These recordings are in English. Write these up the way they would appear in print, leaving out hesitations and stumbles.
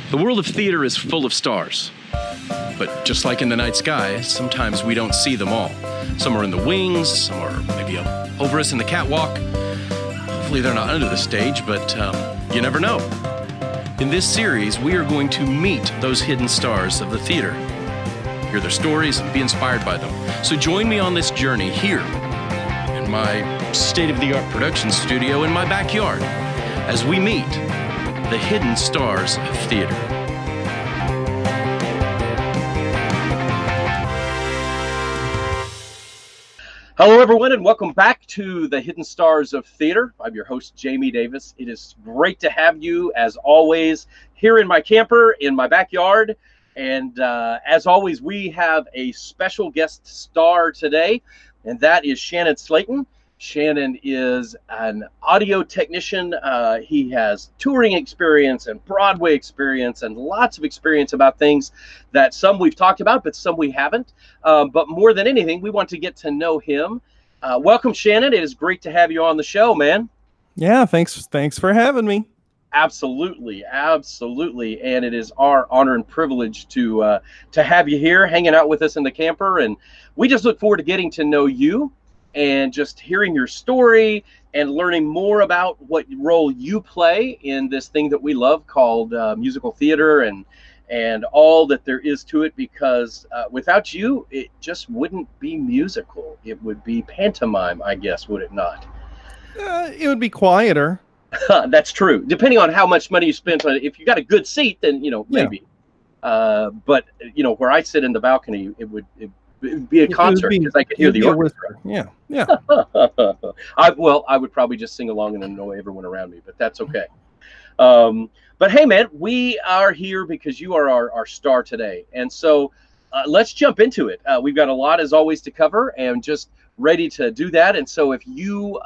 The world of theater is full of stars. But just like in the night sky, sometimes we don't see them all. Some are in the wings, some are maybe up over us in the catwalk. Hopefully they're not under the stage, but you never know. In this series, we are going to meet those hidden stars of the theater, hear their stories, and be inspired by them. So join me on this journey here in my state-of-the-art production studio in my backyard as we meet the hidden stars of theater. Hello, everyone, and welcome back to the Hidden Stars of Theater. I'm your host, Jamie Davis. It is great to have you, as always, here in my camper, in my backyard. And as always, we have a special guest star today, and that is Shannon Slaton. Shannon is an audio technician. He has touring experience and Broadway experience and lots of experience about things that some we've talked about, but some we haven't. But more than anything, we want to get to know him. Welcome, Shannon. It is great to have you on the show, man. Yeah, thanks for having me. Absolutely, absolutely. And it is our honor and privilege to have you here hanging out with us in the camper. And we just look forward to getting to know you and just hearing your story and learning more about what role you play in this thing that we love called musical theater and all that there is to it, because without you, it just wouldn't be musical. It would be pantomime, I guess, would it not? It would be quieter. That's true. Depending on how much money you spent on it. If you got a good seat, then, maybe. Yeah. But, where I sit in the balcony, it would be a concert because I could hear the orchestra. Yeah. I would probably just sing along and annoy everyone around me, but that's okay. But hey, man, we are here because you are our star today. And so let's jump into it. We've got a lot, as always, to cover and just ready to do that. And so if you,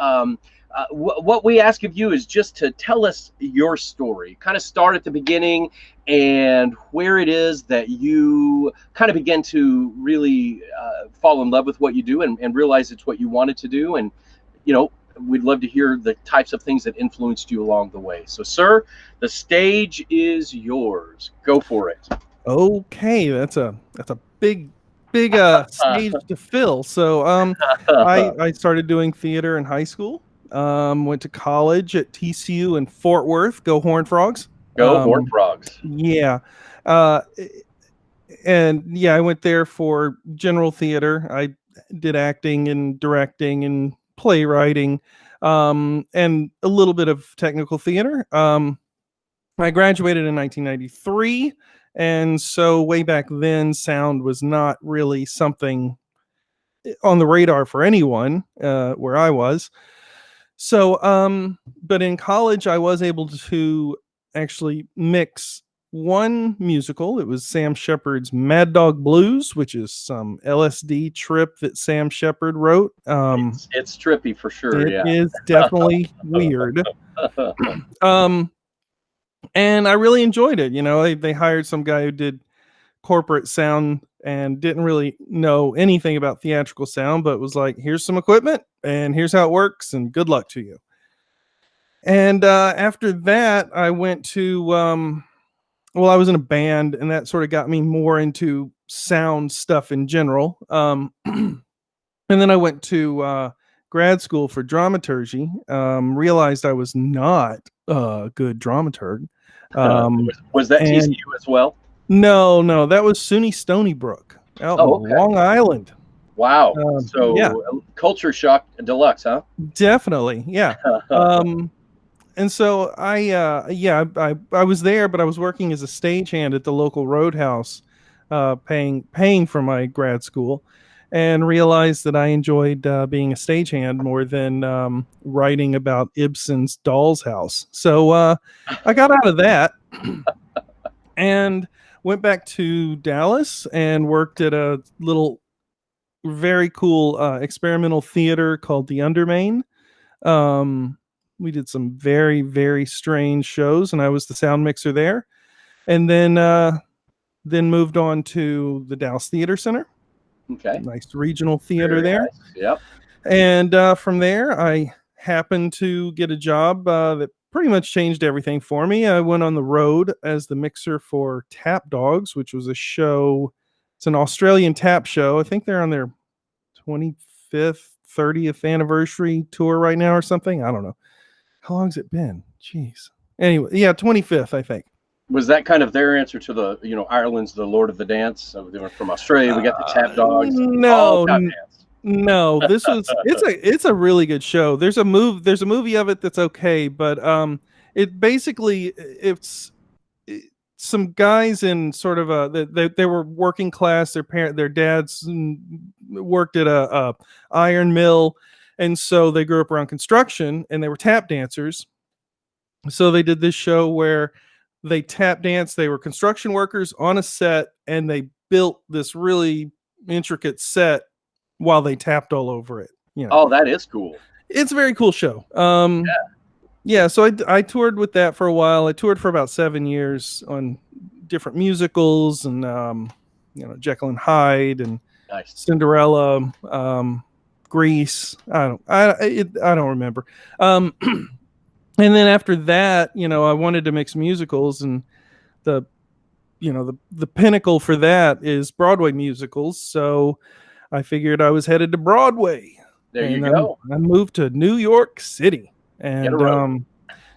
what we ask of you is just to tell us your story, kind of start at the beginning and where it is that you kind of begin to really fall in love with what you do and realize it's what you wanted to do. And, we'd love to hear the types of things that influenced you along the way. So, sir, the stage is yours. Go for it. Okay, that's a big stage to fill. So I started doing theater in high school. Went to college at TCU in Fort Worth. Go Horned Frogs. Go Horned Frogs. Yeah. And yeah, I went there for general theater. I did acting and directing and playwriting, and a little bit of technical theater. I graduated in 1993. And so way back then, sound was not really something on the radar for anyone, where I was. So, but in college, I was able to actually mix one musical. It was Sam Shepard's Mad Dog Blues, which is some LSD trip that Sam Shepard wrote. It's trippy for sure. It is definitely weird. And I really enjoyed it. They hired some guy who did corporate sound and didn't really know anything about theatrical sound, but was like, here's some equipment and here's how it works and good luck to you. And after that, I went to, I was in a band, and that sort of got me more into sound stuff in general. And then I went to grad school for dramaturgy, realized I was not a good dramaturg. Was that TCU as well? No, that was SUNY Stony Brook out in Long Island. Wow. Culture shock deluxe, huh? Definitely, yeah. And so I was there, but I was working as a stagehand at the local Roadhouse, paying for my grad school, and realized that I enjoyed being a stagehand more than writing about Ibsen's Doll's House. So I got out of that and went back to Dallas and worked at a little very cool experimental theater called the Undermain. We did some very, very strange shows, and I was the sound mixer there. And then moved on to the Dallas Theater Center. Okay. Nice regional theater there. Nice. Yep. And from there, I happened to get a job that pretty much changed everything for me. I went on the road as the mixer for Tap Dogs, which was a show. It's an Australian tap show. I think they're on their 25th, 30th anniversary tour right now or something. I don't know. How long's it been? Jeez. Anyway, yeah, 25th, I think. Was that kind of their answer to the, Ireland's the Lord of the Dance? So they were from Australia. We got the Tap Dogs. No, no. This was it's a really good show. There's a movie of it that's okay, but it basically it's some guys in sort of they were working class. Their dads worked at a iron mill, and so they grew up around construction, and they were tap dancers. So they did this show where they tap danced. They were construction workers on a set, and they built this really intricate set while they tapped all over it. Oh, that is cool. It's a very cool show. Yeah. So I toured with that for a while. I toured for about 7 years on different musicals, and Jekyll and Hyde and nice. Cinderella, Grease. I don't remember. And then after that, I wanted to mix musicals, and the pinnacle for that is Broadway musicals. So I figured I was headed to Broadway. There you go. I moved to New York City, and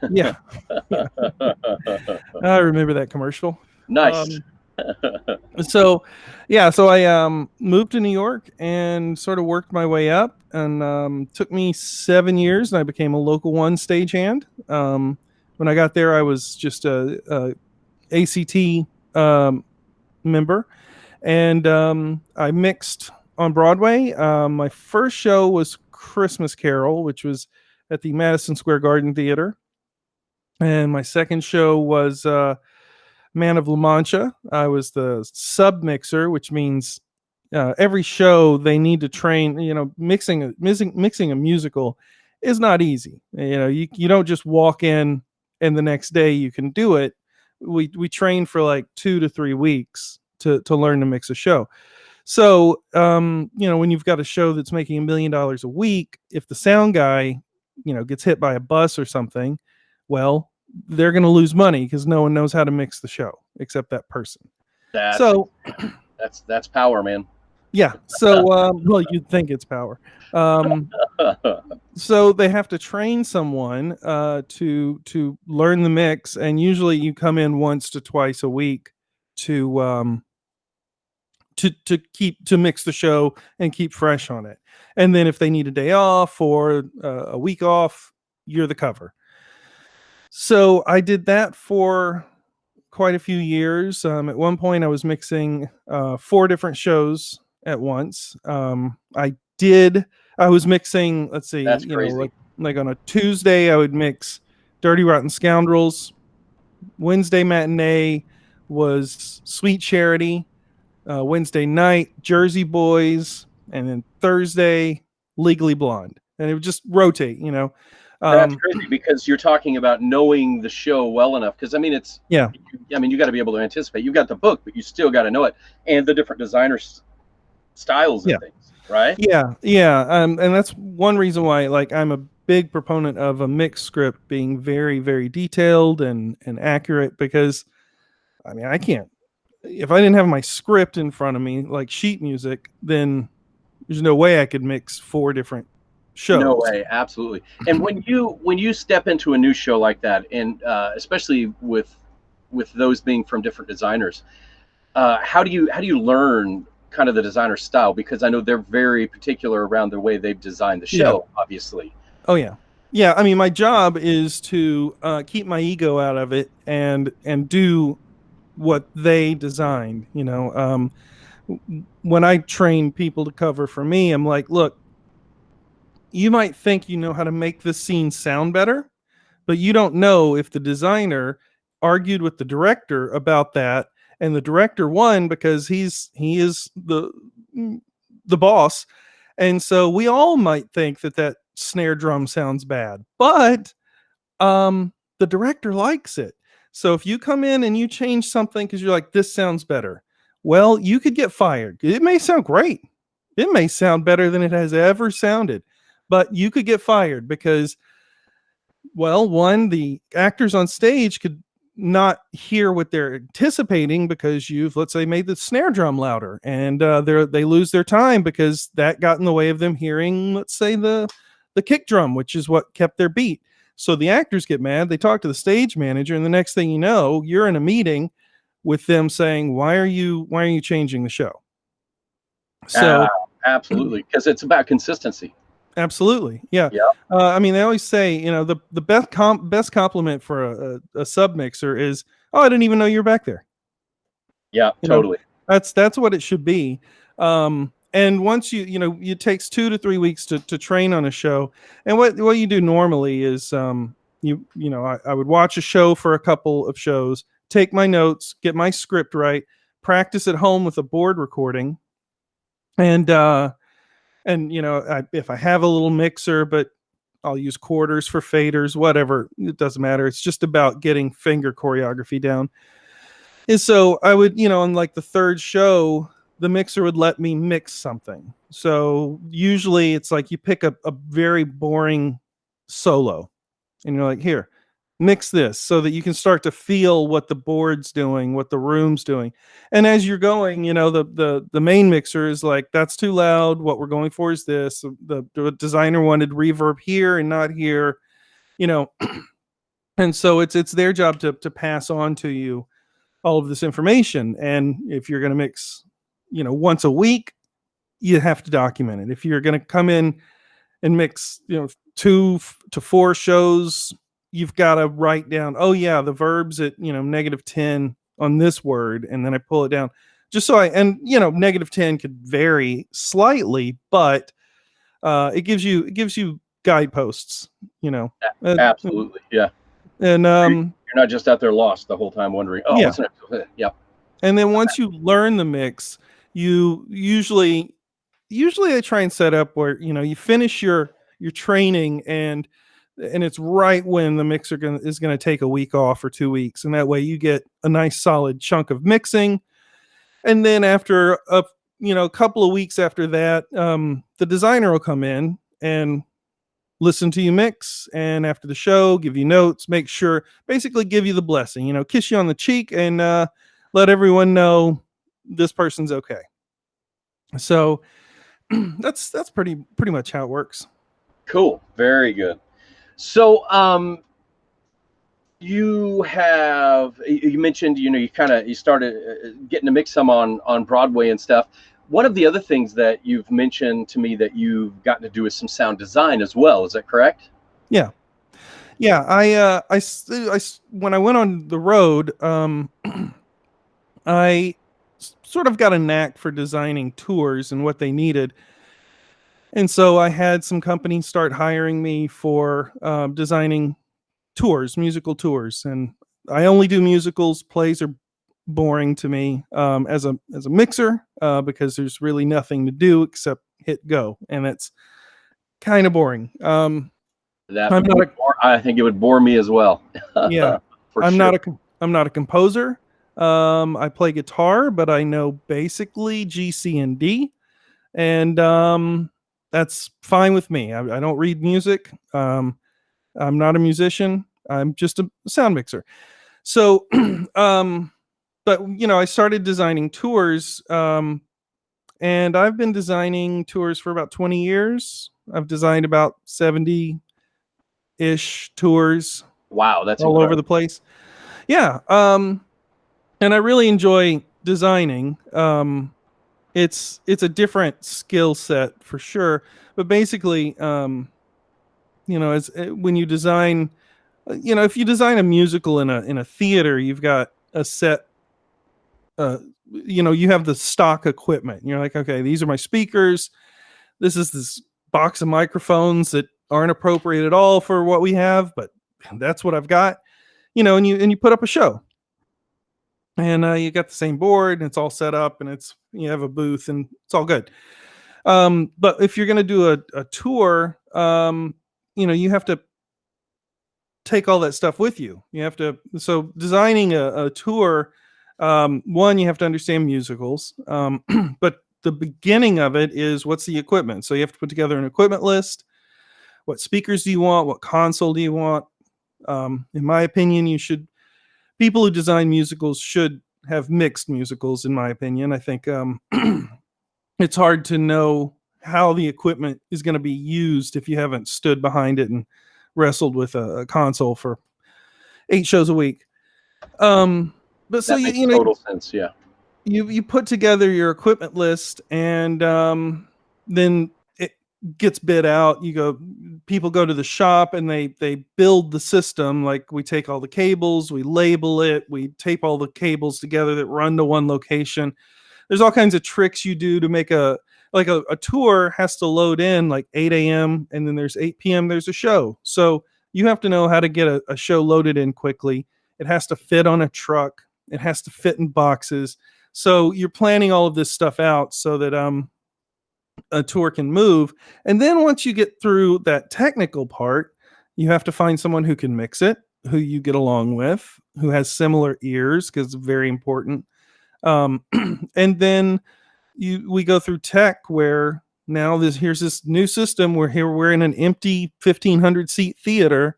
yeah. I remember that commercial. Nice. So I moved to New York and sort of worked my way up, and took me 7 years, and I became a Local 1 stagehand. When I got there, I was just a ACT member, and I mixed on Broadway. My first show was Christmas Carol, which was at the Madison Square Garden Theater, and my second show was Man of La Mancha. I was the sub mixer, which means every show they need to train. Mixing a musical is not easy. You don't just walk in and the next day you can do it. We train for like 2 to 3 weeks to learn to mix a show. So when you've got a show that's making $1 million a week, if the sound guy gets hit by a bus or something, well, they're going to lose money because no one knows how to mix the show except that person. That's power, man. Yeah. So, well, you'd think it's power. So they have to train someone to learn the mix, and usually you come in once to twice a week to mix the show and keep fresh on it. And then if they need a day off or a week off, you're the cover. So I did that for quite a few years. At one point I was mixing 4 different shows at once. I was mixing, let's see, that's crazy. Like on a Tuesday I would mix Dirty Rotten Scoundrels. Wednesday matinee was Sweet Charity. Wednesday night, Jersey Boys, and then Thursday, Legally Blonde. And it would just rotate, That's crazy because you're talking about knowing the show well enough. Because you got to be able to anticipate. You've got the book, but you still got to know it and the different designers' styles and things, right? Yeah. And that's one reason why, I'm a big proponent of a mix script being very, very detailed and accurate. Because, I can't. If I didn't have my script in front of me, like sheet music, then there's no way I could mix 4 different shows. No way, absolutely. And when you step into a new show like that, and especially with those being from different designers, how do you learn kind of the designer style? Because I know they're very particular around the way they've designed the show, obviously. Oh yeah. My job is to keep my ego out of it and do what they designed. When I train people to cover for me, I'm like, look, you might think you know how to make this scene sound better, but you don't know if the designer argued with the director about that, and the director won because he is the boss, and so we all might think that snare drum sounds bad, but the director likes it. So if you come in and you change something because you're like, this sounds better, well, you could get fired. It may sound great. It may sound better than it has ever sounded, but you could get fired because Well, one, the actors on stage could not hear what they're anticipating because you've, let's say, made the snare drum louder, and they lose their time because that got in the way of them hearing, let's say, the kick drum, which is what kept their beat. So the actors get mad. They talk to the stage manager, and the next thing you know, you're in a meeting with them saying, "Why are you changing the show?" So Absolutely, because it's about consistency. absolutely, yeah. Yeah. I mean, they always say, the best compliment for a sub mixer is, "Oh, I didn't even know you were back there." Yeah, You know, totally. that's what it should be. And once it takes 2 to 3 weeks to train on a show. And what you do normally is, I would watch a show for a couple of shows, take my notes, get my script right, practice at home with a board recording, and if I have a little mixer, but I'll use quarters for faders, whatever. It doesn't matter. It's just about getting finger choreography down. And so I would, on like the third show, the mixer would let me mix something. So usually it's like you pick a very boring solo and you're like, here, mix this so that you can start to feel what the board's doing, what the room's doing. And as you're going, the main mixer is like, that's too loud. What we're going for is this. The designer wanted reverb here and not here, you know. And so it's their job to pass on to you all of this information. And if you're going to mix, once a week, you have to document it. If you're going to come in and mix, 2 to 4 shows, you've got to write down, oh yeah, the verb's at, -10 on this word. And then I pull it down just so -10 could vary slightly, but it gives you guideposts, Absolutely. Yeah. and You're not just out there lost the whole time wondering, oh, yeah. what's next? Yeah. And then once you learn the mix, you usually I try and set up where, you finish your training, and it's right when the mixer is going to take a week off or 2 weeks, and that way you get a nice solid chunk of mixing. And then after a couple of weeks after that, the designer will come in and listen to you mix, and after the show give you notes, basically give you the blessing, kiss you on the cheek, and let everyone know this person's okay. So that's pretty much how it works. Cool. Very good. So you mentioned, you started getting to mix some on Broadway and stuff. One of the other things that you've mentioned to me that you've gotten to do is some sound design as well. Is that correct? Yeah. I when I went on the road, I sort of got a knack for designing tours and what they needed. And so I had some companies start hiring me for designing tours, musical tours. And I only do musicals. Plays are boring to me as a mixer because there's really nothing to do except hit go, and it's kind of boring. I think it would bore me as well. Yeah, I'm not a composer. I play guitar, but I know basically G, C, and D, and that's fine with me. I don't read music. I'm not a musician. I'm just a sound mixer. So, but I started designing tours, and I've been designing tours for about 20 years. I've designed about 70-ish tours. Wow, that's all over the place. Yeah, and I really enjoy designing. It's a different skill set for sure, but basically, when you design, if you design a musical in a theater, you've got a set. You have the stock equipment. You're like, okay, these are my speakers. This is this box of microphones that aren't appropriate at all for what we have, but that's what I've got. And you put up a show, and you got the same board, and it's all set up, and you have a booth, and it's all good. But if you're going to do a tour, you have to take all that stuff with you. So designing a tour, one, you have to understand musicals, but the beginning of it is, what's the equipment? So you have to put together an equipment list. What speakers do you want? What console do you want? In my opinion, people who design musicals should have mixed musicals, in my opinion. I think it's hard to know how the equipment is going to be used if you haven't stood behind it and wrestled with a console for 8 shows a week. But so That makes total sense. Yeah. you put together your equipment list, and then it gets bid out. People go to the shop and they build the system. Like, we take all the cables, we label it, we tape all the cables together that run to one location. There's all kinds of tricks you do to make a tour has to load in like 8 a.m. and then there's 8 p.m. there's a show. So you have to know how to get a show loaded in quickly. It has to fit on a truck. It has to fit in boxes. So you're planning all of this stuff out so that a tour can move. And then once you get through that technical part, you have to find someone who can mix it, who you get along with, who has similar ears, because it's very important. And then we go through tech, where now here's this new system. We're in an empty 1,500 seat theater,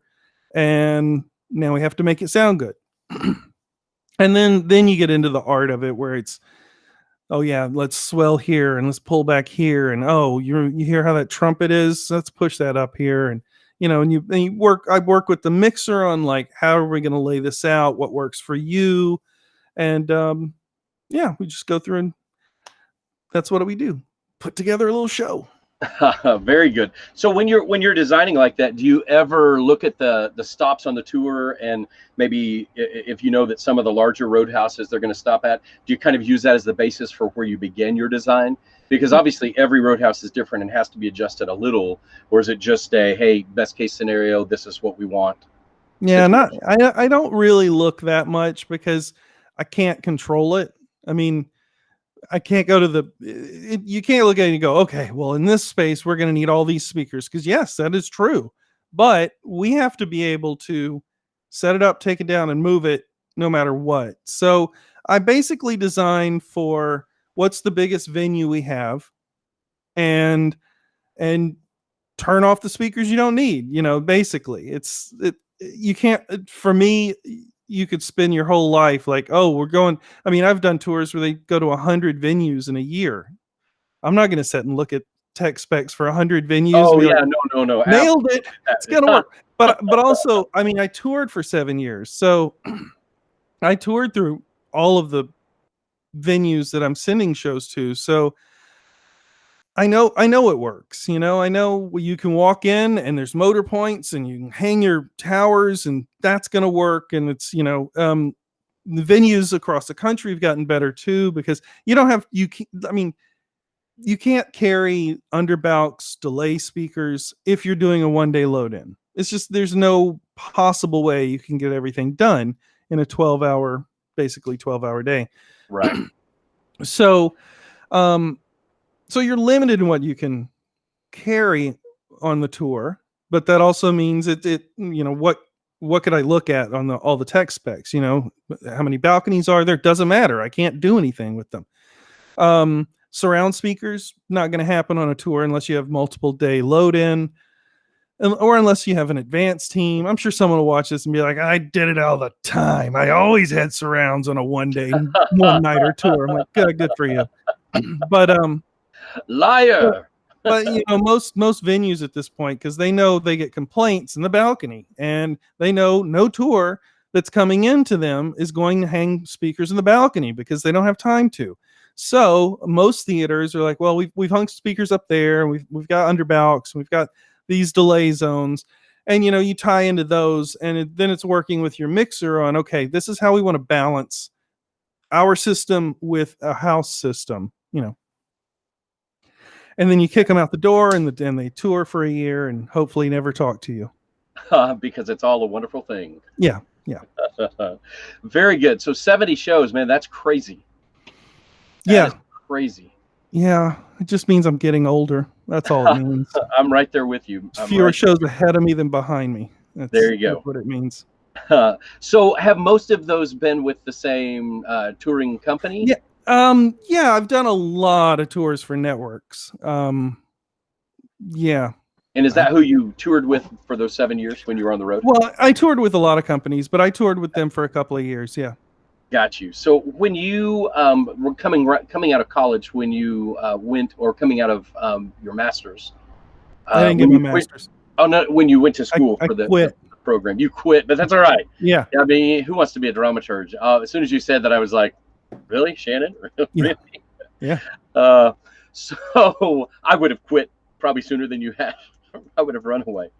and now we have to make it sound good. And then you get into the art of it, where it's, oh yeah, let's swell here and let's pull back here, and oh, you hear how that trumpet is? Let's push that up here, and I work with the mixer on, like, how are we going to lay this out? What works for you? And we just go through, and that's what we do. Put together a little show. Very good. So when you're designing like that, do you ever look at the stops on the tour, and maybe if you know that some of the larger roadhouses they're going to stop at, do you kind of use that as the basis for where you begin your design? Because obviously every roadhouse is different and has to be adjusted a little, or is it just hey, best case scenario, this is what we want? Yeah, I don't really look that much, because I can't control it. I mean, I can't go to you can't look at it and go, okay, well, in this space, we're going to need all these speakers. Because yes, that is true. But we have to be able to set it up, take it down, and move it no matter what. So I basically design for what's the biggest venue we have, and turn off the speakers you don't need. Basically, you can't, for me, you could spend your whole life like, oh, I've done tours where they go to 100 venues in a year. I'm not going to sit and look at tech specs for 100 venues. Oh yeah, no. Nailed it. It's going to work. But also, I toured for 7 years. So I toured through all of the venues that I'm sending shows to. So I know it works. I know you can walk in and there's motor points and you can hang your towers, and that's going to work. And it's, the venues across the country have gotten better too, because you can't carry underbouks, delay speakers if you're doing a 1-day load in. It's just, there's no possible way you can get everything done in a 12-hour day. Right. So you're limited in what you can carry on the tour, but that also means what could I look at on all the tech specs? How many balconies are there? Doesn't matter. I can't do anything with them. Surround speakers, not going to happen on a tour unless you have multiple day load in, or unless you have an advanced team. I'm sure someone will watch this and be like, I did it all the time. I always had surrounds on a 1-day, 1-nighter tour. I'm like, good for you. But liar. But most venues at this point, because they know they get complaints in the balcony, and they know no tour that's coming into them is going to hang speakers in the balcony, because they don't have time to. So most theaters are like, well, we've hung speakers up there, and we've got underbouks, we've got these delay zones, and you tie into those, and then it's working with your mixer on, okay, this is how we want to balance our system with a house system, and then you kick them out the door, and they tour for a year and hopefully never talk to you. Because it's all a wonderful thing. Yeah. Very good. So 70 shows, man, that's crazy. That is crazy. Yeah, it just means I'm getting older. That's all it means. I'm right there with you. Fewer shows ahead of me than behind me. There you go. That's what it means. So have most of those been with the same touring company? Yeah. I've done a lot of tours for networks. Yeah. And is that who you toured with for those 7 years when you were on the road? Well, I toured with a lot of companies, but I toured with them for a couple of years. Yeah. Got you. So when you were coming out of college, when you went, or coming out of your master's, I didn't get when my you quit, master's. oh no, when you went to school I for quit. the program, you quit, but that's all right. Yeah. I mean, who wants to be a dramaturge? As soon as you said that, I was like, really, Shannon? Yeah. Really? Yeah. So I would have quit probably sooner than you had. I would have run away.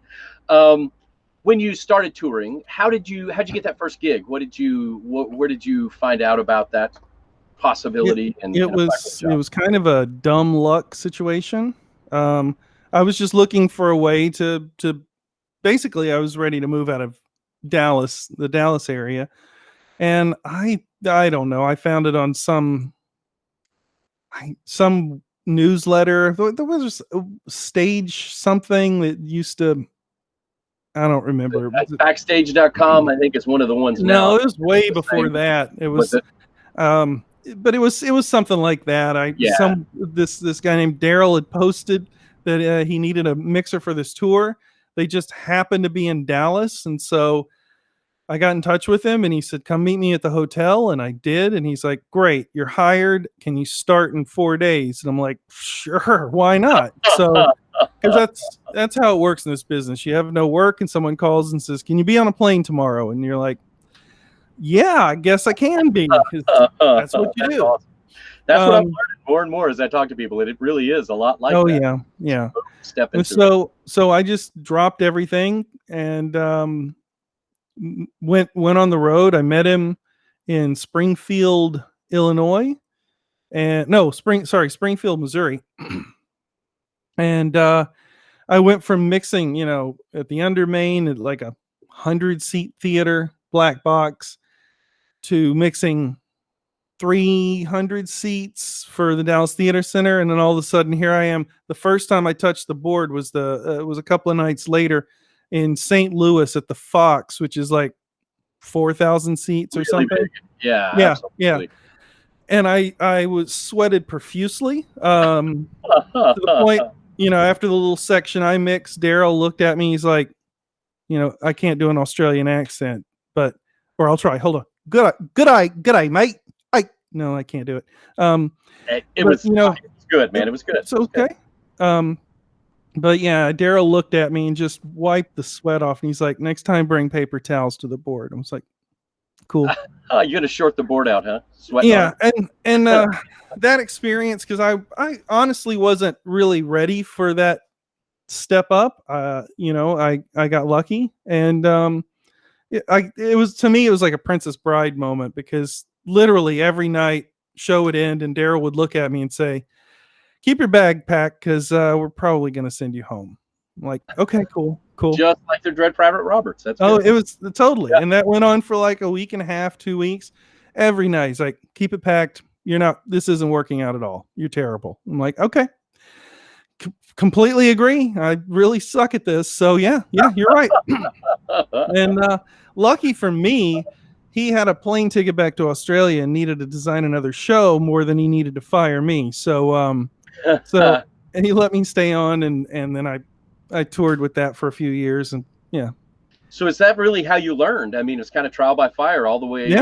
When you started touring, how'd you get that first gig? Where did you find out about that possibility? It was kind of a dumb luck situation. I was just looking for a way to basically, I was ready to move out of Dallas, the Dallas area, and I don't know. I found it on some newsletter. There was a stage something that used to. I don't remember. Backstage.com, I think, is one of the ones now. No, it was way before that. It was, but it was something like that. This guy named Daryl had posted that he needed a mixer for this tour. They just happened to be in Dallas, and so I got in touch with him, and he said, "Come meet me at the hotel," and I did. And he's like, "Great, you're hired. Can you start in 4 days?" And I'm like, "Sure, why not?" So, because that's how it works in this business. You have no work, and someone calls and says, "Can you be on a plane tomorrow?" And you're like, "Yeah, I guess I can be." That's what you do. Awesome. That's what I'm learning more and more as I talk to people. It really is a lot like that. Oh yeah, yeah. Step into so I just dropped everything and went on the road. I met him in Springfield, Illinois, Springfield, Missouri. And I went from mixing, at the Undermain at like a 100-seat theater, black box, to mixing 300 seats for the Dallas Theater Center, and then all of a sudden here I am. The first time I touched the board was was a couple of nights later in St. Louis at the Fox, which is like 4,000 seats or something. Big. Yeah, yeah, absolutely. yeah. And I was sweated profusely to the point, after the little section I mixed, Daryl looked at me. He's like, I can't do an Australian accent, or I'll try. Hold on. Good eye, mate. No, I can't do it. It was good, man. It was good. It's okay. But yeah, Daryl looked at me and just wiped the sweat off, and he's like, "Next time, bring paper towels to the board." I was like, "Cool." You're gonna short the board out, huh? Yeah, and that experience, because I honestly wasn't really ready for that step up. I got lucky, and it was, to me, it was like a Princess Bride moment, because literally every night show would end and Daryl would look at me and say, "Keep your bag packed, because we're probably going to send you home." I'm like, "Okay, cool." Just like their Dread Private Roberts. That's good. Oh, it was totally. Yeah. And that went on for like a week and a half, 2 weeks. Every night he's like, "Keep it packed. This isn't working out at all. You're terrible." I'm like, "Okay." Completely agree. I really suck at this. So yeah, you're right. And lucky for me, he had a plane ticket back to Australia and needed to design another show more than he needed to fire me. So and he let me stay on, and then I toured with that for a few years, and yeah. So is that really how you learned? I mean, it's kind of trial by fire all the way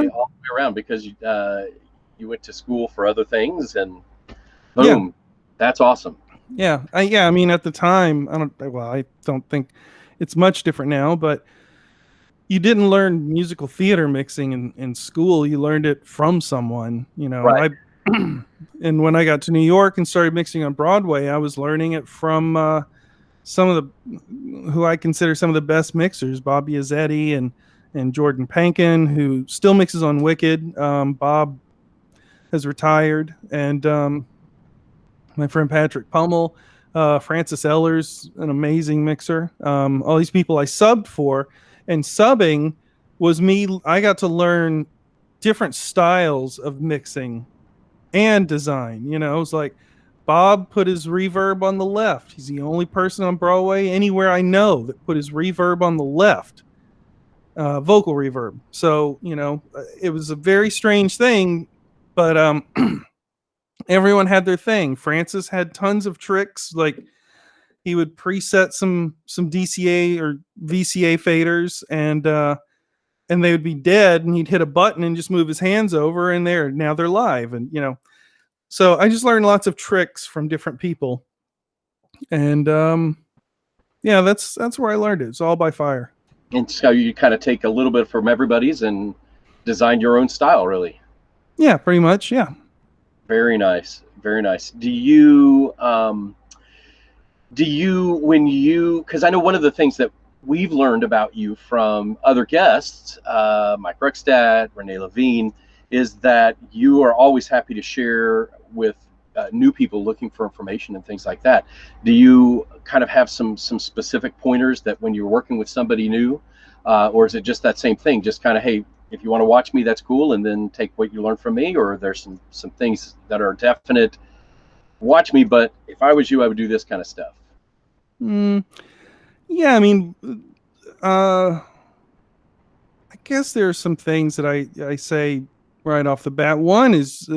around, because you went to school for other things, and boom, that's awesome. Yeah. I mean, at the time, I don't think it's much different now, but you didn't learn musical theater mixing in school. You learned it from someone, Right. And when I got to New York and started mixing on Broadway, I was learning it from some of who I consider some of the best mixers, Bob Yazzetti and Jordan Pankin, who still mixes on Wicked. Bob has retired, and my friend Patrick Pummel, Francis Ellers, an amazing mixer. All these people I subbed for, and subbing was me. I got to learn different styles of mixing and design. It was like Bob put his reverb on the left. He's the only person on Broadway anywhere I know that put his reverb on the left, vocal reverb. So, it was a very strange thing, but everyone had their thing. Francis had tons of tricks. Like, he would preset some DCA or VCA faders, and they would be dead, and he'd hit a button and just move his hands over, and now they're live. And so I just learned lots of tricks from different people, and yeah, that's where I learned it. It's all by fire. And so you kind of take a little bit from everybody's and design your own style, really. Yeah, pretty much. Yeah. Very nice. Very nice. Do you, because I know one of the things that we've learned about you from other guests, Mike Ruckstad, Renee Levine, is that you are always happy to share with new people looking for information and things like that. Do you kind of have some specific pointers that when you're working with somebody new, or is it just that same thing? Just kind of, hey, if you want to watch me, that's cool, and then take what you learn from me, or there's some things that are definite, watch me, but if I was you, I would do this kind of stuff. Yeah, I mean, I guess there are some things that I say right off the bat. One is,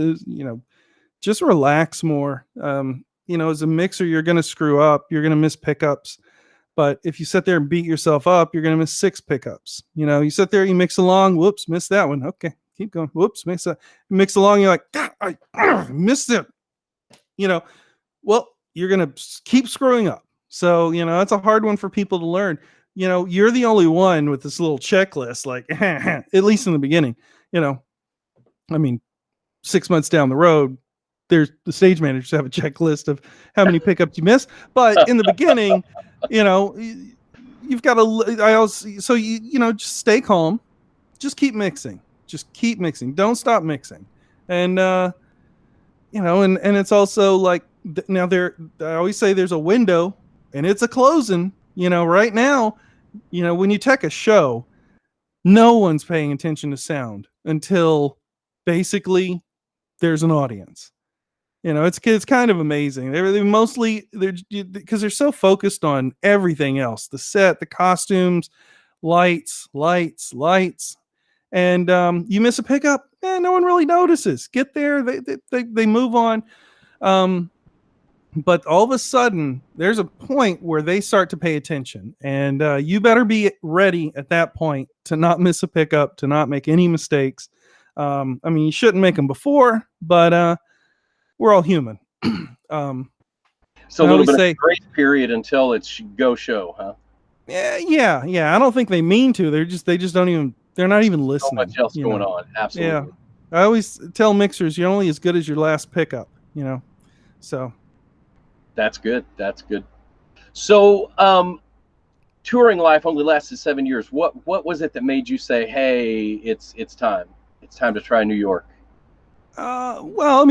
just relax more. As a mixer, you're going to screw up. You're going to miss pickups. But if you sit there and beat yourself up, you're going to miss 6 pickups. You sit there, you mix along. Whoops, missed that one. Okay, keep going. Whoops, mix along. You're like, God, I missed it. Well, you're going to keep screwing up. So, that's a hard one for people to learn. You're the only one with this little checklist, like, at least in the beginning. I mean, 6 months down the road, there's the stage managers have a checklist of how many pickups you miss. But in the beginning, you've got to, just stay calm, just keep mixing, don't stop mixing. And, and it's also like, now I always say there's a window and it's a closing. Right now, when you tech a show, no one's paying attention to sound until basically there's an audience. It's kind of amazing. They're mostly because they're so focused on everything else, the set, the costumes, lights, and you miss a pickup, no one really notices. Get there, they move on. But all of a sudden, there's a point where they start to pay attention, and you better be ready at that point to not miss a pickup, to not make any mistakes. You shouldn't make them before, but we're all human. So a little bit of a grace period until it's go show, huh? Yeah. I don't think they mean to. They just don't even. They're not even listening. So much else going on. Absolutely. Yeah. I always tell mixers, you're only as good as your last pickup. So. That's good. So, touring life only lasted 7 years. What was it that made you say, "Hey, it's time. It's time to try New York"? Well,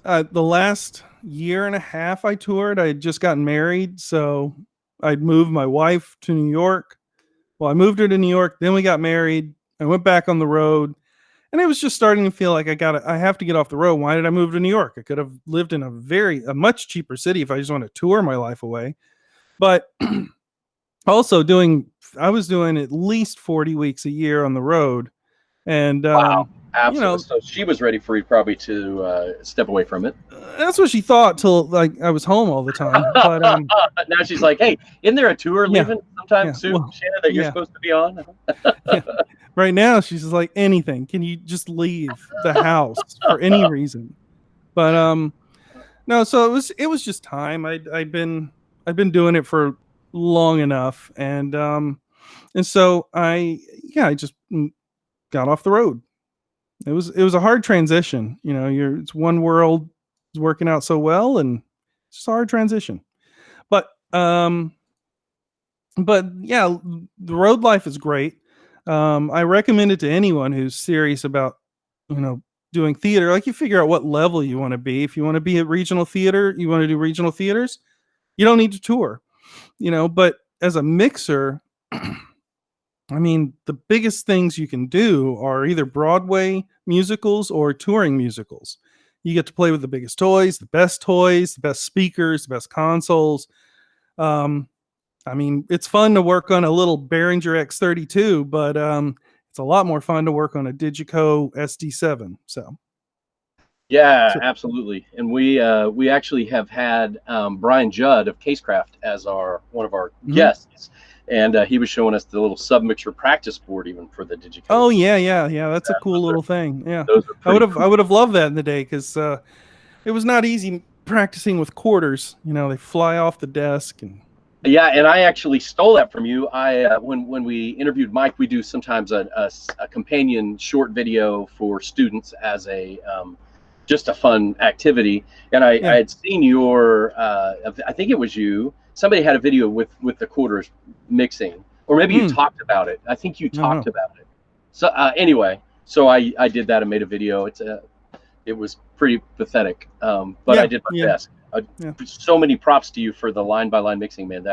the last year and a half I toured, I had just gotten married, so I'd moved my wife to New York. Well, I moved her to New York, then we got married. I went back on the road, and it was just starting to feel like I have to get off the road. Why did I move to New York? I could have lived in a much cheaper city if I just wanted to tour my life away. But also I was doing at least 40 weeks a year on the road. And wow, absolutely. So she was ready for you probably to step away from it. That's what she thought till I was home all the time. But now she's like, "Hey, isn't there a tour leaving sometime soon, Shannon, that you're supposed to be on?" Right now, she's just like, anything. Can you just leave the house for any reason? But no. So it was just time. I've been doing it for long enough, and so I just got off the road. It was a hard transition. It's one world is working out so well, and it's just a hard transition. But yeah, the road life is great. I recommend it to anyone who's serious about, doing theater. Like, you figure out what level you want to be. If you want to be at regional theater, you want to do regional theaters, you don't need to tour, but as a mixer, the biggest things you can do are either Broadway musicals or touring musicals. You get to play with the biggest toys, the best speakers, the best consoles. It's fun to work on a little Behringer X32, but it's a lot more fun to work on a Digico SD7. So, Yeah, So, absolutely. And we actually have had Brian Judd of Casecraft as our one of our mhm. guests, and he was showing us the little submixer practice board even for the Oh Digicode. yeah, yeah, yeah. That's a cool Those are little thing. Yeah, those are pretty I cool. would have loved that in the day because it was not easy practicing with quarters. You know, they fly off the desk and Yeah, and I actually stole that from you. I when we interviewed Mike, we do sometimes a companion short video for students as a just a fun activity. And I yeah. had seen your I think it was you. Somebody had a video with the quarters mixing, or maybe you Mm, talked about it. I think you I don't talked know. about it. So anyway, so I did that and made a video. It was pretty pathetic, but I Yeah, did my yeah, best. yeah, So many props to you for the line by line mixing, man.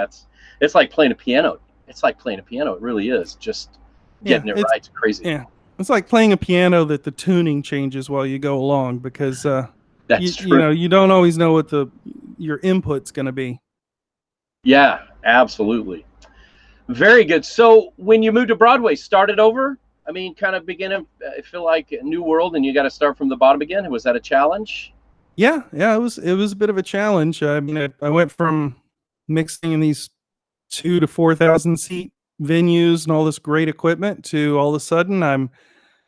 It's like playing a piano. It's like playing a piano. It really is. Just yeah. getting it right. It's crazy. Yeah. It's like playing a piano that the tuning changes while you go along because That's you true. know you don't always know what the your input's going to be. Yeah, absolutely. Very good. So when you moved to Broadway, started over. I mean, kind of beginning. I feel like a new world, and you got to start from the bottom again. Was that a challenge? Yeah, yeah. It was a bit of a challenge. I mean, I went from mixing in these 2 to 4,000 seat venues and all this great equipment to all of a sudden I'm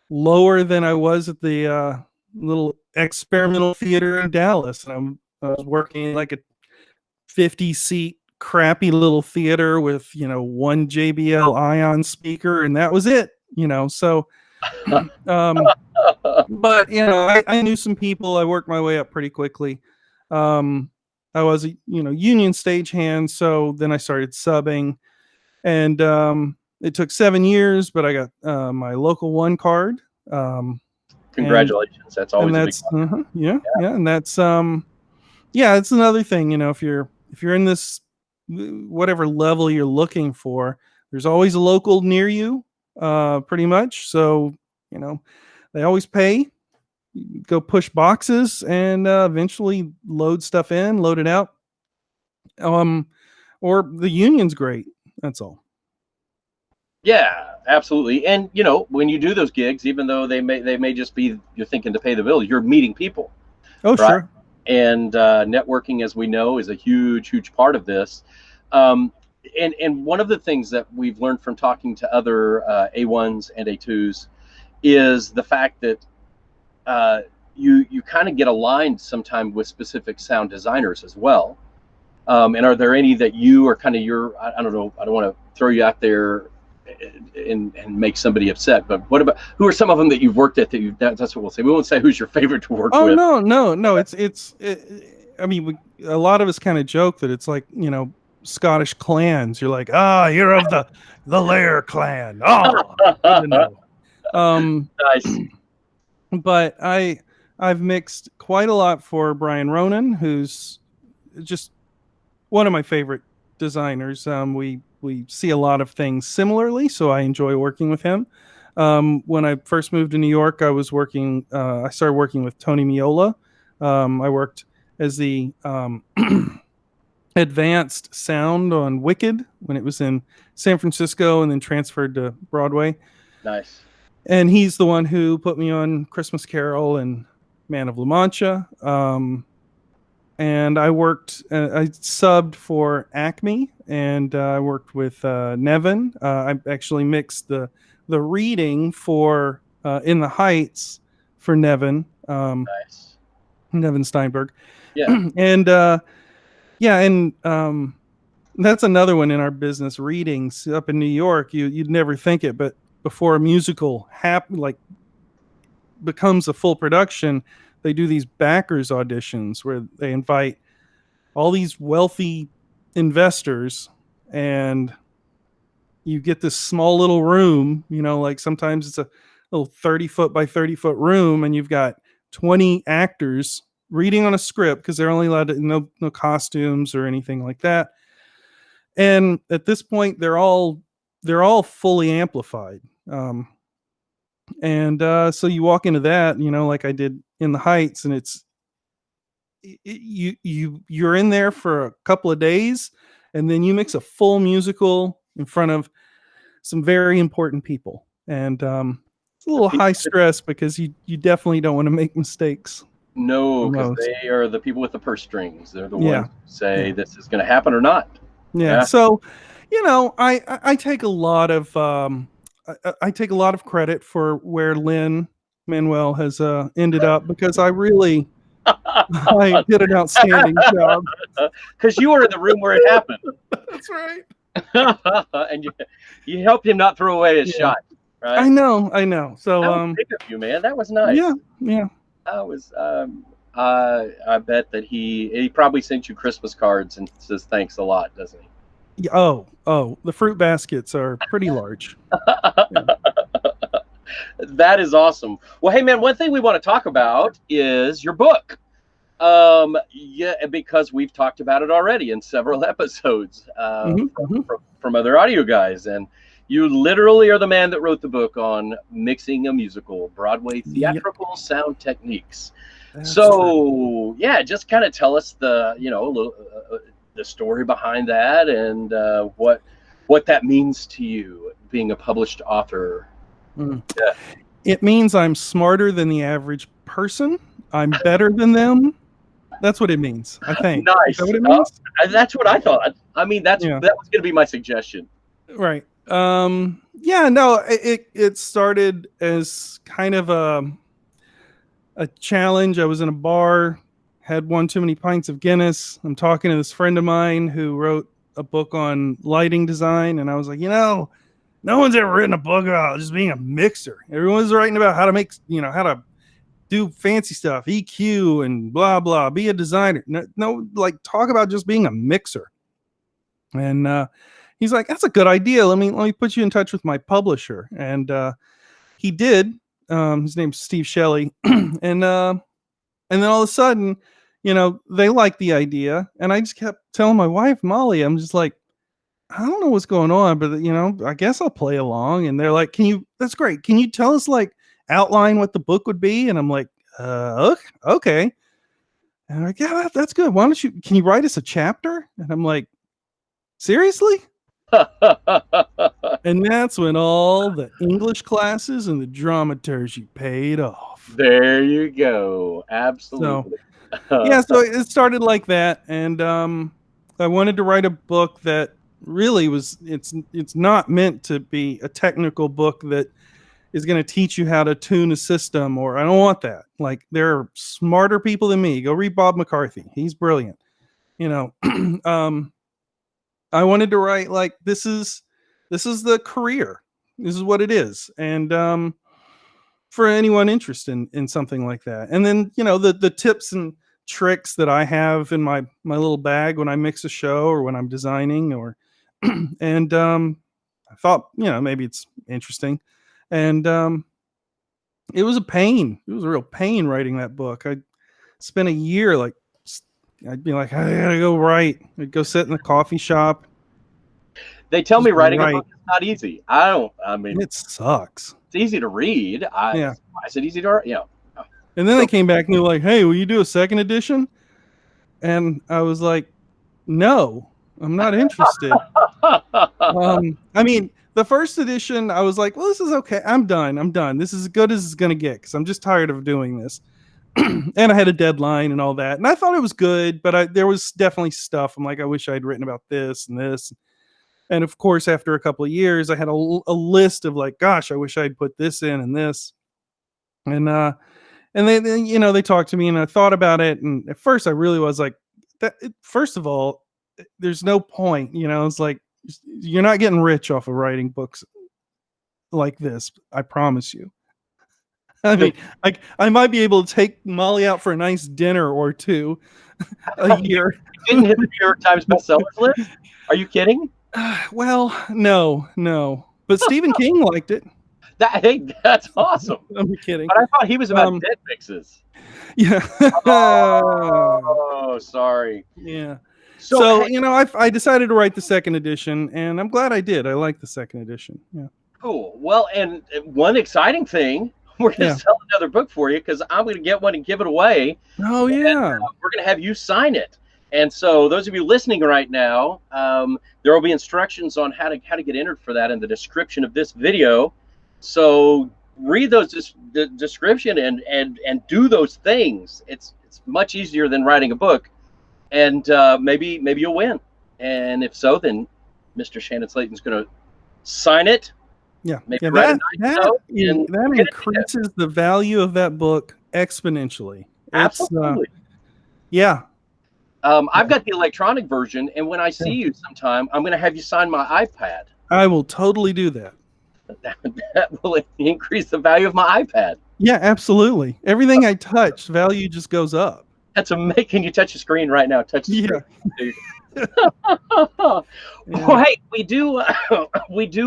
lower than I was at the little experimental theater in Dallas. And I was working in like a 50 seat crappy little theater with, you know, one JBL Ion speaker, and that was it, you know. So, um, but, you know, I knew some people. I worked my way up pretty quickly. Um, I was a, you know, union stagehand. So then I started subbing, and it took 7 years, but I got my local one card. Um, and Congratulations. That's always a big that's one. yeah, yeah, and that's yeah, it's another thing, you know, if you're in this whatever level you're looking for, there's always a local near you, pretty much. So, you know, they always pay. You go push boxes and eventually load stuff in, load it out. Um, or the union's great. That's all. Yeah, absolutely. And you know, when you do those gigs, even though they may just be you're thinking to pay the bill, you're meeting people, Oh, right? sure. And networking, as we know, is a huge part of this. Um, and one of the things that we've learned from talking to other A1s and A2s is the fact that uh, you kind of get aligned sometime with specific sound designers as well. And are there any that you are kind of your I don't know, I don't want to throw you out there and make somebody upset, but what about who are some of them that you've worked at that's what we'll say. We won't say who's your favorite to work Oh with. no, no, no. I mean, a lot of us kind of joke that it's like, you know, Scottish clans. You're like, ah, you're of the Lair clan. Oh, good to know. Um, Nice. but I've mixed quite a lot for Brian Ronan, who's just one of my favorite designers. We see a lot of things similarly, so I enjoy working with him. When I first moved to New York, I started working with Tony Miola. I worked as the advanced sound on Wicked when it was in San Francisco and then transferred to Broadway. Nice. And he's the one who put me on Christmas Carol and Man of La Mancha. And I subbed for Acme, and I worked with Nevin. I actually mixed the reading for In the Heights for Nevin, Nice. Nevin Steinberg. Yeah. And yeah, and that's another one in our business, readings up in New York. You'd never think it, but before a musical becomes a full production, they do these backers auditions where they invite all these wealthy investors, and you get this small little room, you know, like sometimes it's a little 30-foot by 30-foot room, and you've got 20 actors reading on a script because they're only allowed to no costumes or anything like that. And at this point they're all fully amplified. And so you walk into that, you know, like I did in the Heights, and you're in there for a couple of days, and then you mix a full musical in front of some very important people, and it's a little high stress because you definitely don't want to make mistakes. No, because most. they are the people with the purse strings. They're the Yeah. ones who say this is going to happen or not. Yeah. So, I take a lot of I take a lot of credit for where Lynn Manuel has ended up, because I did an outstanding job. Because you were in the room where it happened. That's right. And you helped him not throw away his Yeah. shot, right? I know. So, That was big of you, man. That was nice. yeah. That was. I bet that he probably sent you Christmas cards and says thanks a lot, doesn't he? Yeah. Oh, the fruit baskets are pretty large. Yeah. That is awesome. Well, hey, man, one thing we want to talk about is your book. Yeah, because we've talked about it already in several episodes from other audio guys, and you literally are the man that wrote the book on mixing a musical, Broadway Theatrical Sound Techniques. That's so true. Yeah, just kind of tell us the the story behind that, and what that means to you being a published author. Yeah. It means I'm smarter than the average person. I'm better than them. That's what it means, I think. Nice. Is that what it means? That's what I thought. I mean, that was going to be my suggestion. Right. Yeah, no, it started as kind of a challenge. I was in a bar, had one too many pints of Guinness. I'm talking to this friend of mine who wrote a book on lighting design, and I was like, no one's ever written a book about just being a mixer. Everyone's writing about how to make, how to do fancy stuff, EQ and blah blah, be a designer. No, like, talk about just being a mixer. And he's like, that's a good idea. Let me put you in touch with my publisher. And he did. His name's Steve Shelley. and then all of a sudden, they liked the idea, and I just kept telling my wife Molly, I'm just like, I don't know what's going on, but I guess I'll play along. And they're like, that's great. Can you tell us, like, outline what the book would be? And I'm like, okay. And I'm like, yeah, that's good. Can you write us a chapter? And I'm like, seriously? And that's when all the English classes and the dramaturgy paid off. There you go. Absolutely. So it started like that. And I wanted to write a book that really it's not meant to be a technical book that is going to teach you how to tune a system, or I don't want that. Like, there are smarter people than me. Go read Bob McCarthy. He's brilliant. I wanted to write, like, this is the career. This is what it is. And for anyone interested in something like that. And then, the tips and tricks that I have in my little bag when I mix a show or when I'm designing, or and I thought, maybe it's interesting. And it was a pain. It was a real pain writing that book. I spent a year, like, I'd be like, I gotta go write. I'd go sit in the coffee shop. They tell me writing a book is not easy. I mean, it sucks. It's easy to read. I said easy to write, And then they came back and they were like, hey, will you do a second edition? And I was like, no, I'm not interested. I mean, the first edition, I was like, well, this is okay. I'm done. This is as good as it's going to get, because I'm just tired of doing this. And I had a deadline and all that. And I thought it was good, but there was definitely stuff. I'm like, I wish I'd written about this and this. And of course, after a couple of years, I had a list of, like, gosh, I wish I'd put this in and this. And they they talked to me, and I thought about it. And at first I really was like, first of all, there's no point, it's like, you're not getting rich off of writing books like this. I promise you. I mean, I might be able to take Molly out for a nice dinner or two a year. You didn't hit the New York Times bestsellers list? Are you kidding? Well, no. But Stephen King liked it. That's awesome. I'm kidding. But I thought he was about dead mixes. Yeah. Oh, sorry. Yeah. So I decided to write the second edition, and I'm glad I did. I like the second edition. Yeah. Cool. Well, and one exciting thing, we're going to sell another book for you, because I'm going to get one and give it away. Oh, yeah. And, we're going to have you sign it. And so those of you listening right now, there will be instructions on how to get entered for that in the description of this video. So read those the description and do those things. It's much easier than writing a book, and maybe you'll win. And if so, then Mr. Shannon Slaton's going to sign it. Yeah, maybe yeah, write a nice that note, and that get it to you. increases the value of that book exponentially. It's Absolutely. yeah. I've got the electronic version, and when I see you sometime, I'm going to have you sign my iPad. I will totally do that. That will increase the value of my iPad. Yeah, absolutely. Everything I touch, value just goes up. That's amazing. Can you touch the screen right now? Touch the screen. Well, hey, we do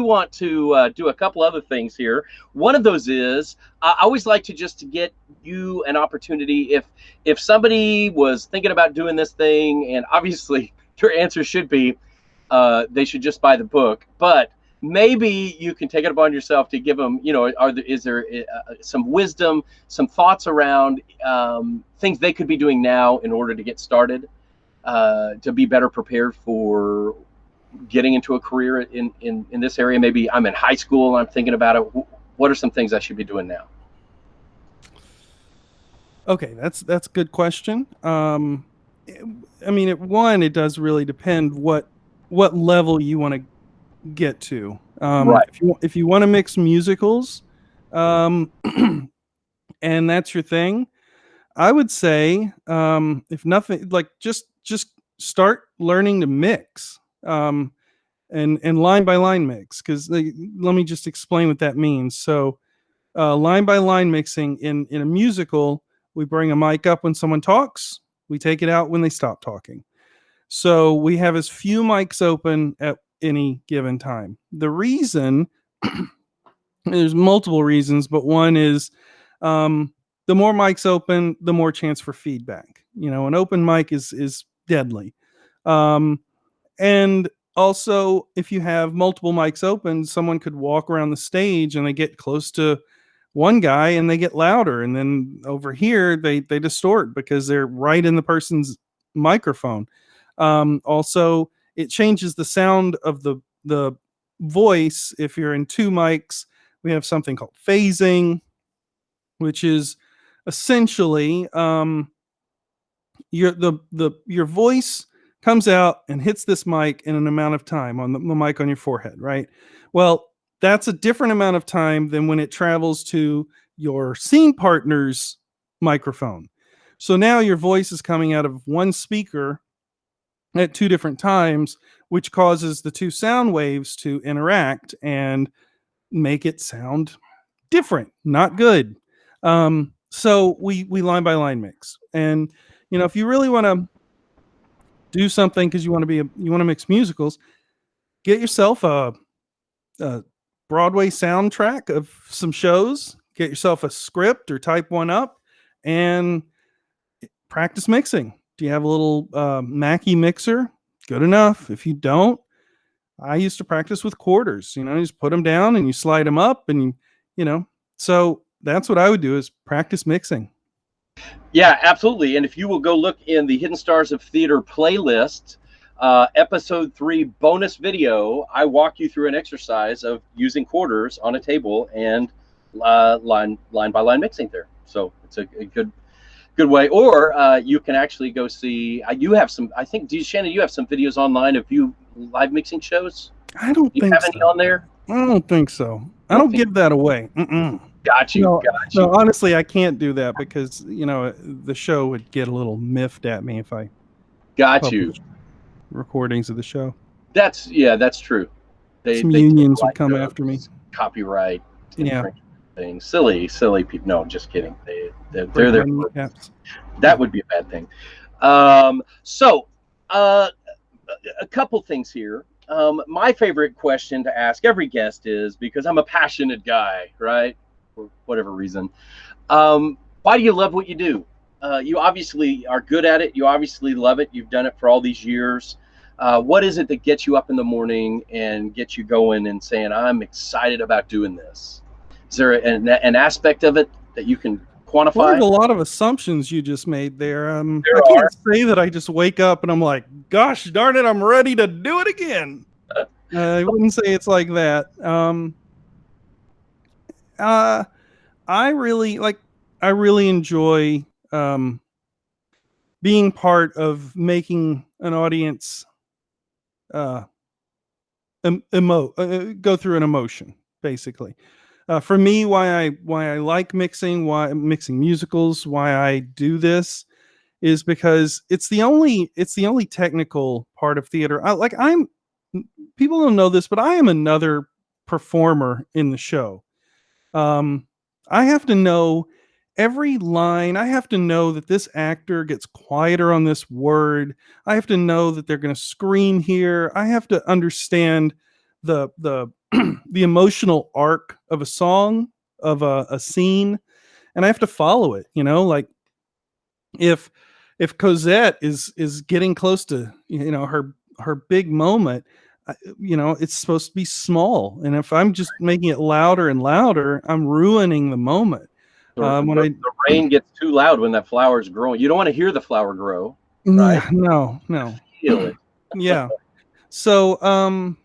want to do a couple other things here. One of those is I always like to just to get you an opportunity if somebody was thinking about doing this thing, and obviously your answer should be they should just buy the book, but maybe you can take it upon yourself to give them, is there some wisdom, some thoughts around things they could be doing now in order to get started, to be better prepared for getting into a career in this area. Maybe I'm in high school and I'm thinking about it. What are some things I should be doing now? Okay, that's a good question. I mean, it does really depend what level you want to get to. Right. If you want to mix musicals, and that's your thing, I would say, if nothing, like just start learning to mix, and line by line mix. Because let me just explain what that means. So, line by line mixing in a musical, we bring a mic up when someone talks, we take it out when they stop talking. So we have as few mics open at any given time. The reason, there's multiple reasons, but one is the more mics open, the more chance for feedback. An open mic is deadly. And also, if you have multiple mics open, someone could walk around the stage and they get close to one guy and they get louder. And then over here, they distort because they're right in the person's microphone. Also, it changes the sound of the voice. If you're in two mics, we have something called phasing, which is essentially your voice comes out and hits this mic in an amount of time on the mic on your forehead, right? Well, that's a different amount of time than when it travels to your scene partner's microphone. So now your voice is coming out of one speaker at two different times, which causes the two sound waves to interact and make it sound different, not good. So we line by line mix. And if you really want to do something because you want to mix musicals, get yourself a Broadway soundtrack of some shows, get yourself a script or type one up and practice mixing. Do you have a little Mackie mixer? Good enough. If you don't, I used to practice with quarters. You just put them down and you slide them up, and so that's what I would do, is practice mixing. Yeah, absolutely. And if you will go look in the Hidden Stars of Theater playlist, episode 3 bonus video, I walk you through an exercise of using quarters on a table and line by line mixing there. So it's a good way. Or you can actually go see. You have some. I think, Shannon, you have some videos online of you live mixing shows. I don't think have so. any on there? I don't think so. I don't give that away. Got you. No, honestly, I can't do that because the show would get a little miffed at me if I got you recordings of the show. That's true. Some unions would come after me. Copyright. Yeah. Things. Silly people. No, just kidding. They're there. That would be a bad thing. So a couple things here. My favorite question to ask every guest is, because I'm a passionate guy, right? For whatever reason. Why do you love what you do? You obviously are good at it. You obviously love it. You've done it for all these years. What is it that gets you up in the morning and gets you going and saying, I'm excited about doing this? Is there an aspect of it that you can quantify? Well, there's a lot of assumptions you just made there. I can't say that I just wake up and I'm like, gosh darn it, I'm ready to do it again. I wouldn't say it's like that. I really enjoy being part of making an audience go through an emotion, basically. For me, why I like why mixing musicals, why I do this is because it's the only technical part of theater. I'm people don't know this, but I am another performer in the show. I have to know every line. I have to know that this actor gets quieter on this word. I have to know that they're going to scream here. I have to understand the the emotional arc of a song, of a scene, and I have to follow it. Like if Cosette is getting close to her big moment, it's supposed to be small, and if I'm just making it louder and louder, I'm ruining the moment. The rain gets too loud when that flower is growing. You don't want to hear the flower grow, right? Yeah, no. Feel it. Yeah. So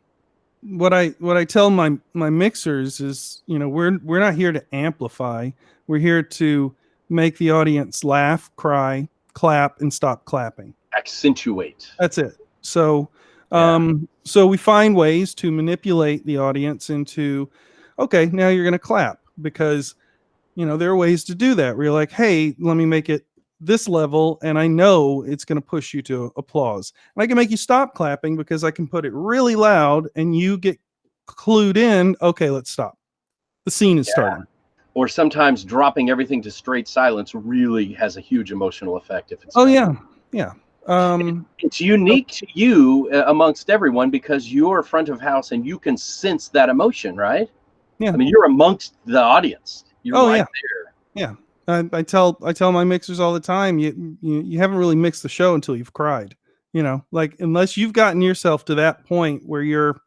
what I tell my mixers is, we're not here to amplify. We're here to make the audience laugh, cry, clap, and stop clapping. Accentuate. That's it. So so we find ways to manipulate the audience into, okay, now you're going to clap, because there are ways to do that where you're like, hey, let me make it this level, and I know it's going to push you to applause. And I can make you stop clapping because I can put it really loud and you get clued in. Okay, let's stop. The scene is starting. Or sometimes dropping everything to straight silence really has a huge emotional effect if it's yeah. It's unique to you amongst everyone because you're front of house and you can sense that emotion, right? Yeah. I mean, you're amongst the audience. You're there. Yeah. I tell my mixers all the time, you haven't really mixed the show until you've cried. Like, unless you've gotten yourself to that point where you're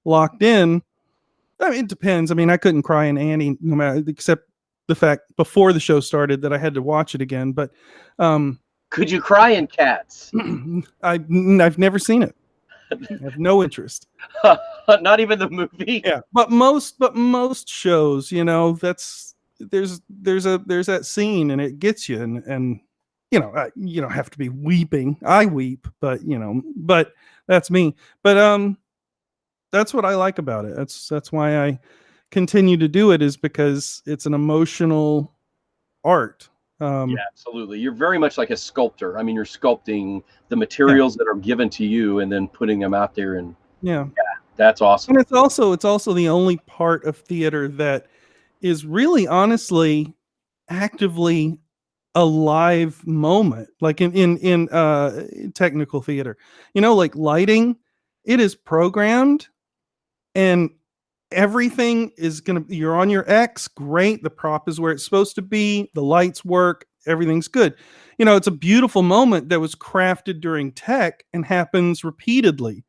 locked in. I mean, it depends. I mean, I couldn't cry in Annie, no matter, except the fact before the show started that I had to watch it again. But could you cry in Cats? I've never seen it. I have no interest. Not even the movie. Yeah, but most shows, that's there's that scene and it gets you, and you don't have to be weeping. I weep, but but that's me. But that's what I like about it. That's why I continue to do it, is because it's an emotional art. Yeah, absolutely. You're very much like a sculptor. I mean, you're sculpting the materials that are given to you and then putting them out there. And yeah, that's awesome. And it's also the only part of theater that is really, honestly, actively a live moment, like in technical theater. Like lighting, it is programmed, and everything is you're on your X, great, the prop is where it's supposed to be, the lights work, everything's good. It's a beautiful moment that was crafted during tech and happens repeatedly.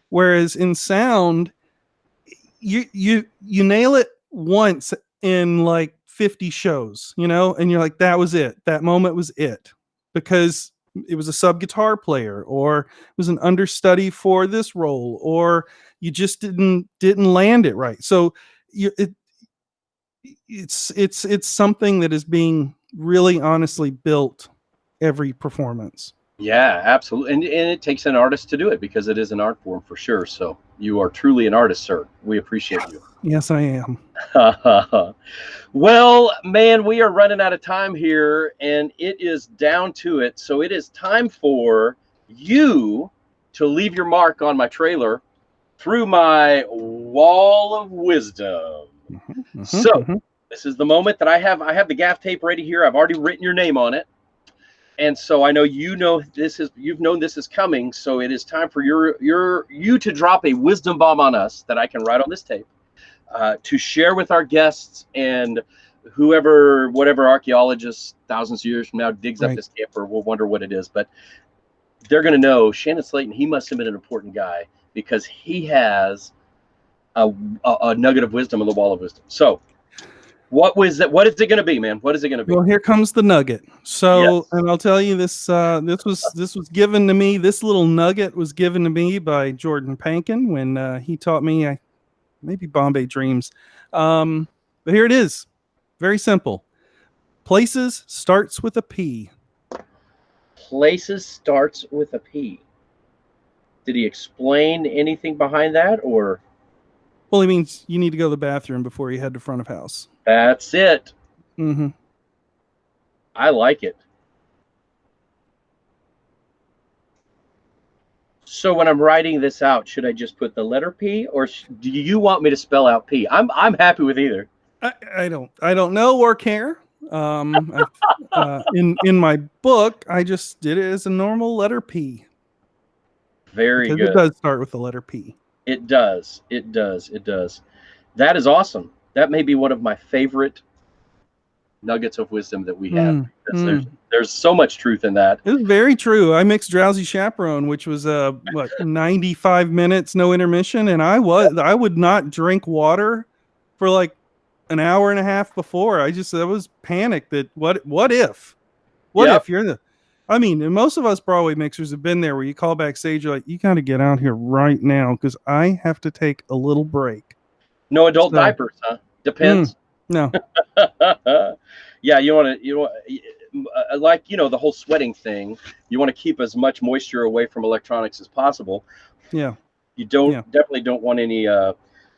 Whereas in sound, you nail it once in like 50 shows, and you're like, that was it. That moment was it, because it was a sub guitar player, or it was an understudy for this role, or you just didn't land it right. So it's something that is being really honestly built every performance. Yeah, absolutely. And it takes an artist to do it, because it is an art form for sure. So you are truly an artist, sir. We appreciate you. Yes, I am. Well, man, we are running out of time here, and it is down to it. So it is time for you to leave your mark on my trailer through my wall of wisdom. This is the moment that I have the gaff tape ready here. I've already written your name on it. And so I know you've known this is coming. So it is time for you to drop a wisdom bomb on us that I can write on this tape, to share with our guests, and whatever archaeologist thousands of years from now digs up this camper will wonder what it is. But they're going to know Shannon Slaton, he must have been an important guy, because he has a nugget of wisdom on the wall of wisdom. So what is it going to be, man? What is it going to be? Well, here comes the nugget. So, and I'll tell you this. This was given to me. This little nugget was given to me by Jordan Pankin when he taught me maybe Bombay Dreams. But here it is. Very simple. Places starts with a P. Places starts with a P. Did he explain anything behind that, or? Well, he means you need to go to the bathroom before you head to front of house. That's it. Mm-hmm. I like it. So when I'm writing this out, should I just put the letter P, or do you want me to spell out P? I'm happy with either. I don't know or care. In my book, I just did it as a normal letter P. Very because good. It does start with the letter P. It does. It does. It does. That is awesome. That may be one of my favorite nuggets of wisdom that we have. There's so much truth in that. It's very true. I mixed Drowsy Chaperone, which was 95 minutes, no intermission, and I would not drink water for like an hour and a half before. I was panicked that what if you're the, I mean, and most of us Broadway mixers have been there where you call backstage, you're like, you got to get out here right now because I have to take a little break. No adult diapers, huh? Depends. No. Yeah, you want like, the whole sweating thing. You want to keep as much moisture away from electronics as possible. Yeah. You definitely don't want any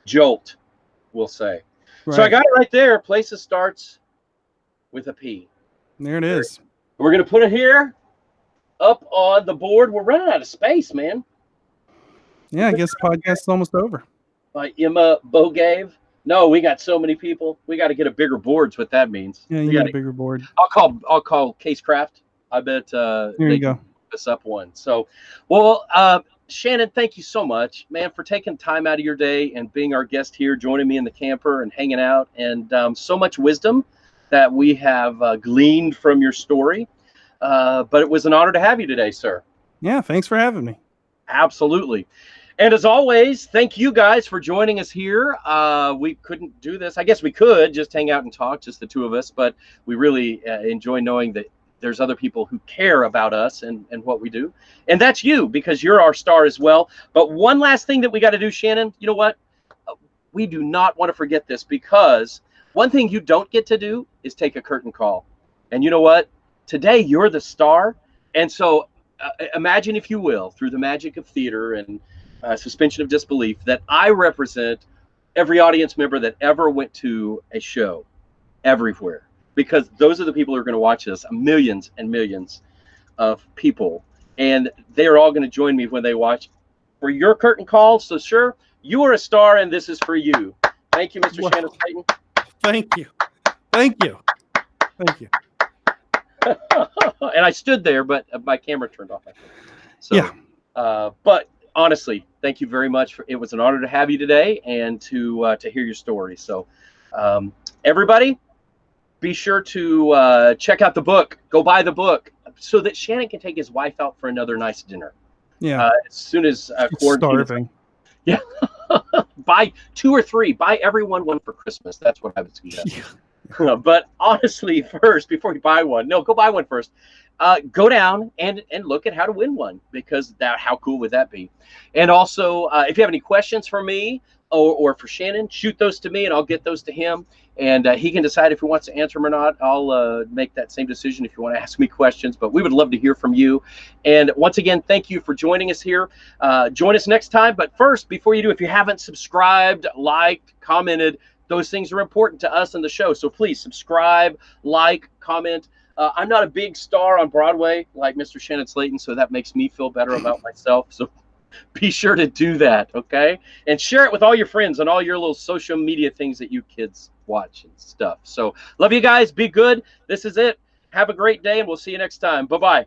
jolt, we'll say. Right. So I got it right there. Places starts with a P. There it is. We're going to put it here up on the board. We're running out of space, man. Yeah, I guess the podcast is almost over. By Emma Bogave. No, we got so many people. We got to get a bigger board. Is what that means. Yeah, you got a bigger board. I'll call Casecraft. I bet there you go. Us up one. So, well, Shannon, thank you so much, man, for taking time out of your day and being our guest here, joining me in the camper and hanging out, and so much wisdom that we have gleaned from your story. But it was an honor to have you today, sir. Yeah, thanks for having me. Absolutely. And as always, thank you guys for joining us here. We couldn't do this. I guess we could just hang out and talk, just the two of us, but we really enjoy knowing that there's other people who care about us and what we do. And that's you, because you're our star as well. But one last thing that we got to do, Shannon, you know what? We do not want to forget this, because one thing you don't get to do is take a curtain call. And you know what? Today, you're the star. And so imagine, if you will, through the magic of theater and suspension of disbelief, that I represent every audience member that ever went to a show everywhere, because those are the people who are going to watch this, millions and millions of people, and they are all going to join me when they watch for your curtain call. So sure, you are a star, and this is for you. Thank you, Mr. Shannon Slaton. Thank you. Thank you. Thank you. And I stood there, but my camera turned off. So, yeah. But honestly, thank you very much. It was an honor to have you today and to hear your story. So, everybody, be sure to check out the book. Go buy the book so that Shannon can take his wife out for another nice dinner. Yeah. As soon as starving. Yeah. Buy 2 or 3. Buy everyone one for Christmas. That's what I would suggest. Yeah. But honestly, first, before you buy one, go buy one first. Go down and look at how to win one, because how cool would that be? And also, if you have any questions for me or for Shannon, shoot those to me and I'll get those to him, and he can decide if he wants to answer them or not. I'll make that same decision if you want to ask me questions, but we would love to hear from you. And once again, thank you for joining us here. Join us next time. But first, before you do, if you haven't subscribed, liked, commented, those things are important to us and the show. So please subscribe, like, comment. I'm not a big star on Broadway like Mr. Shannon Slaton, so that makes me feel better about myself. So be sure to do that, okay? And share it with all your friends and all your little social media things that you kids watch and stuff. So love you guys. Be good. This is it. Have a great day, and we'll see you next time. Bye-bye.